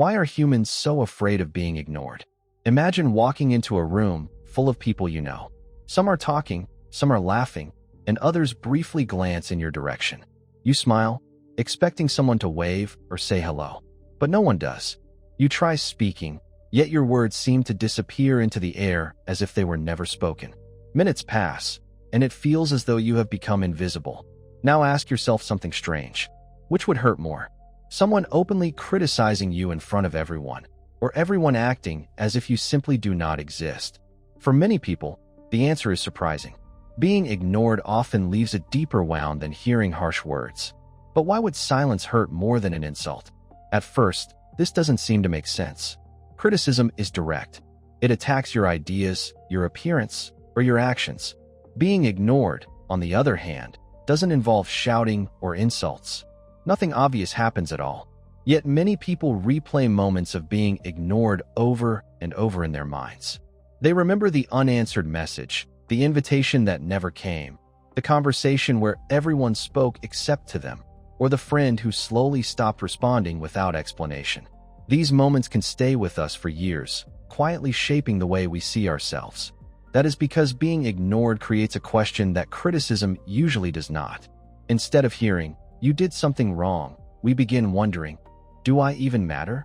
Why are humans so afraid of being ignored? Imagine walking into a room full of people you know. Some are talking, some are laughing, and others briefly glance in your direction. You smile, expecting someone to wave or say hello, but no one does. You try speaking, yet your words seem to disappear into the air as if they were never spoken. Minutes pass, and it feels as though you have become invisible. Now ask yourself something strange. Which would hurt more? Someone openly criticizing you in front of everyone, or everyone acting as if you simply do not exist? For many people, the answer is surprising. Being ignored often leaves a deeper wound than hearing harsh words. But why would silence hurt more than an insult? At first, this doesn't seem to make sense. Criticism is direct. It attacks your ideas, your appearance, or your actions. Being ignored, on the other hand, doesn't involve shouting or insults. Nothing obvious happens at all. Yet many people replay moments of being ignored over and over in their minds. They remember the unanswered message, the invitation that never came, the conversation where everyone spoke except to them, or the friend who slowly stopped responding without explanation. These moments can stay with us for years, quietly shaping the way we see ourselves. That is because being ignored creates a question that criticism usually does not. Instead of hearing, "You did something wrong," we begin wondering, "Do I even matter?"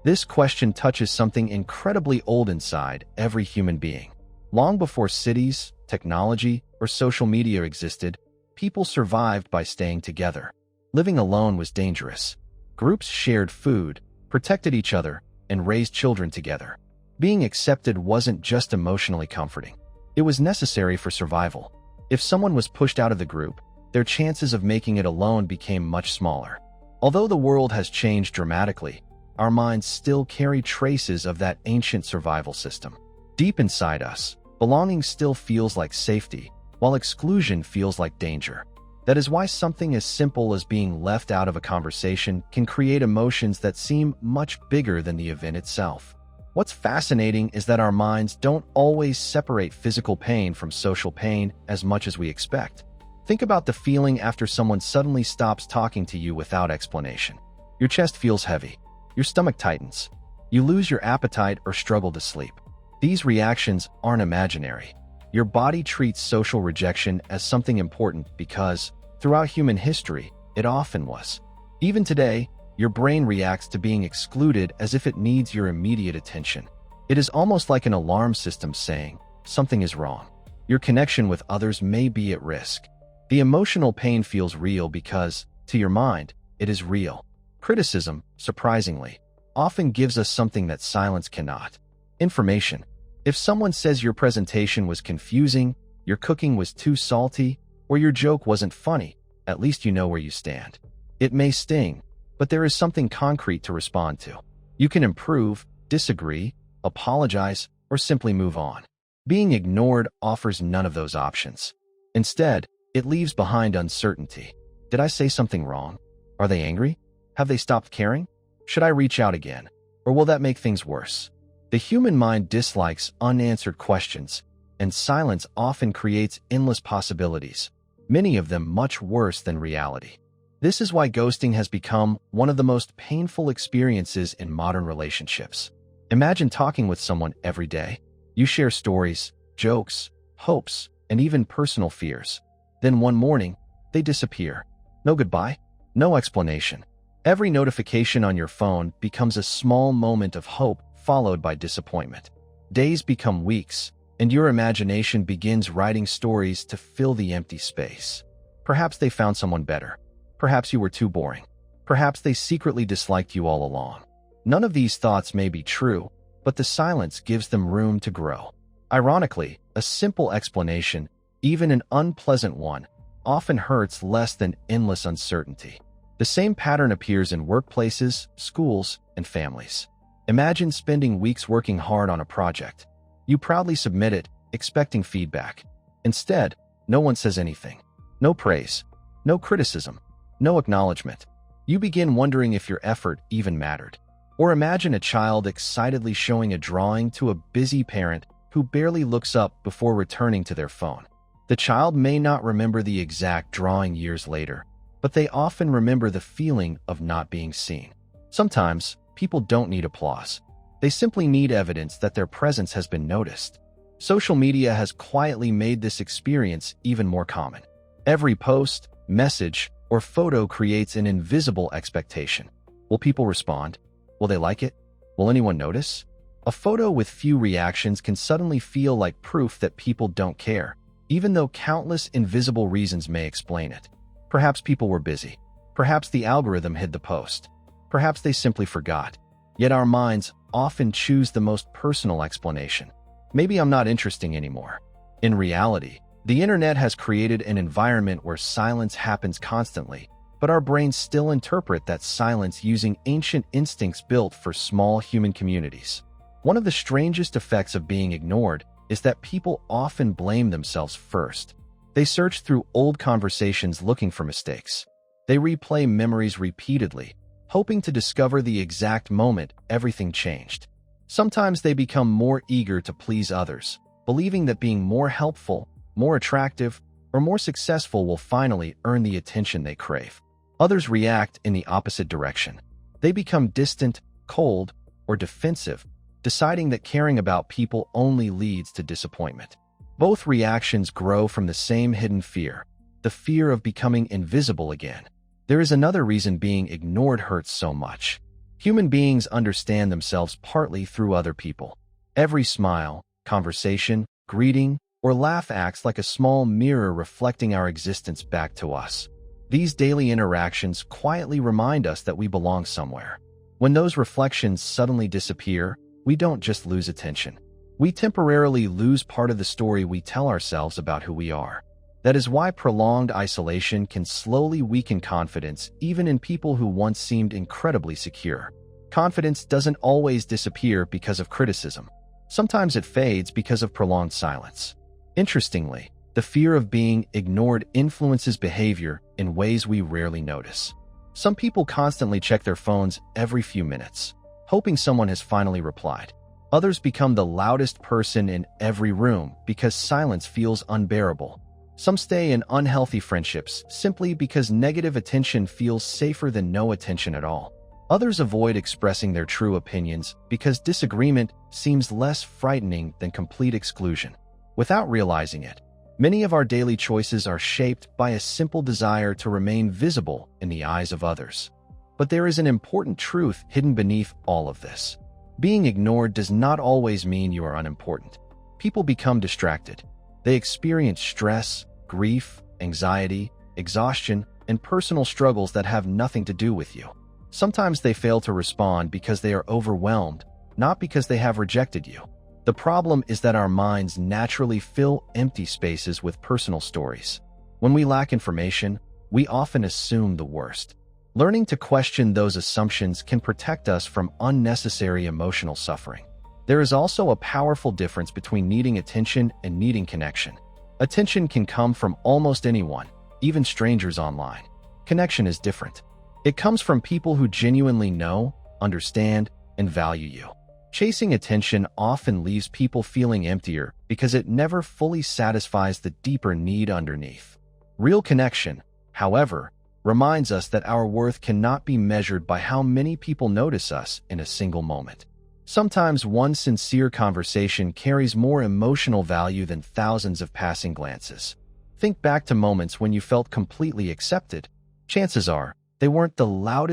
This question touches something incredibly old inside every human being. Long before cities, technology, or social media existed, people survived by staying together. Living alone was dangerous. Groups shared food, protected each other, and raised children together. Being accepted wasn't just emotionally comforting. It was necessary for survival. If someone was pushed out of the group, their chances of making it alone became much smaller. Although the world has changed dramatically, our minds still carry traces of that ancient survival system. Deep inside us, belonging still feels like safety, while exclusion feels like danger. That is why something as simple as being left out of a conversation can create emotions that seem much bigger than the event itself. What's fascinating is that our minds don't always separate physical pain from social pain as much as we expect. Think about the feeling after someone suddenly stops talking to you without explanation. Your chest feels heavy. Your stomach tightens. You lose your appetite or struggle to sleep. These reactions aren't imaginary. Your body treats social rejection as something important because, throughout human history, it often was. Even today, your brain reacts to being excluded as if it needs your immediate attention. It is almost like an alarm system saying, "Something is wrong. Your connection with others may be at risk." The emotional pain feels real because, to your mind, it is real. Criticism, surprisingly, often gives us something that silence cannot: information. If someone says your presentation was confusing, your cooking was too salty, or your joke wasn't funny, at least you know where you stand. It may sting, but there is something concrete to respond to. You can improve, disagree, apologize, or simply move on. Being ignored offers none of those options. Instead, it leaves behind uncertainty. Did I say something wrong? Are they angry? Have they stopped caring? Should I reach out again? Or will that make things worse? The human mind dislikes unanswered questions, and silence often creates endless possibilities, many of them much worse than reality. This is why ghosting has become one of the most painful experiences in modern relationships. Imagine talking with someone every day. You share stories, jokes, hopes, and even personal fears. Then one morning, they disappear. No goodbye, no explanation. Every notification on your phone becomes a small moment of hope followed by disappointment. Days become weeks, and your imagination begins writing stories to fill the empty space. Perhaps they found someone better. Perhaps you were too boring. Perhaps they secretly disliked you all along. None of these thoughts may be true, but the silence gives them room to grow. Ironically, a simple explanation, even an unpleasant one, often hurts less than endless uncertainty. The same pattern appears in workplaces, schools, and families. Imagine spending weeks working hard on a project. You proudly submit it, expecting feedback. Instead, no one says anything. No praise, no criticism, no acknowledgement. You begin wondering if your effort even mattered. Or imagine a child excitedly showing a drawing to a busy parent who barely looks up before returning to their phone. The child may not remember the exact drawing years later, but they often remember the feeling of not being seen. Sometimes, People don't need applause. They simply need evidence that their presence has been noticed. Social media has quietly made this experience even more common. Every post, message, or photo creates an invisible expectation. Will people respond? Will they like it? Will anyone notice? A photo with few reactions can suddenly feel like proof that people don't care, even though countless invisible reasons may explain it. Perhaps people were busy. Perhaps the algorithm hid the post. Perhaps they simply forgot. Yet our minds often choose the most personal explanation. Maybe I'm not interesting anymore. In reality, the internet has created an environment where silence happens constantly, but our brains still interpret that silence using ancient instincts built for small human communities. One of the strangest effects of being ignored is that people often blame themselves first. They search through old conversations looking for mistakes. They replay memories repeatedly, hoping to discover the exact moment everything changed. Sometimes they become more eager to please others, believing that being more helpful, more attractive, or more successful will finally earn the attention they crave. Others react in the opposite direction. They become distant, cold, or defensive, deciding that caring about people only leads to disappointment. Both reactions grow from the same hidden fear, the fear of becoming invisible again. There is another reason being ignored hurts so much. Human beings understand themselves partly through other people. Every smile, conversation, greeting, or laugh acts like a small mirror reflecting our existence back to us. These daily interactions quietly remind us that we belong somewhere. When those reflections suddenly disappear, we don't just lose attention. We temporarily lose part of the story we tell ourselves about who we are. That is why prolonged isolation can slowly weaken confidence, even in people who once seemed incredibly secure. Confidence doesn't always disappear because of criticism. Sometimes it fades because of prolonged silence. Interestingly, the fear of being ignored influences behavior in ways we rarely notice. Some people constantly check their phones every few minutes, hoping someone has finally replied. Others become the loudest person in every room because silence feels unbearable. Some stay in unhealthy friendships simply because negative attention feels safer than no attention at all. Others avoid expressing their true opinions because disagreement seems less frightening than complete exclusion. Without realizing it, many of our daily choices are shaped by a simple desire to remain visible in the eyes of others. But there is an important truth hidden beneath all of this. Being ignored does not always mean you are unimportant. People become distracted. They experience stress, grief, anxiety, exhaustion, and personal struggles that have nothing to do with you. Sometimes they fail to respond because they are overwhelmed, not because they have rejected you. The problem is that our minds naturally fill empty spaces with personal stories. When we lack information, we often assume the worst. Learning to question those assumptions can protect us from unnecessary emotional suffering. There is also a powerful difference between needing attention and needing connection. Attention can come from almost anyone, even strangers online. Connection is different. It comes from people who genuinely know, understand, and value you. Chasing attention often leaves people feeling emptier because it never fully satisfies the deeper need underneath. Real connection, however, reminds us that our worth cannot be measured by how many people notice us in a single moment. Sometimes one sincere conversation carries more emotional value than thousands of passing glances. Think back to moments when you felt completely accepted. Chances are, they weren't the loudest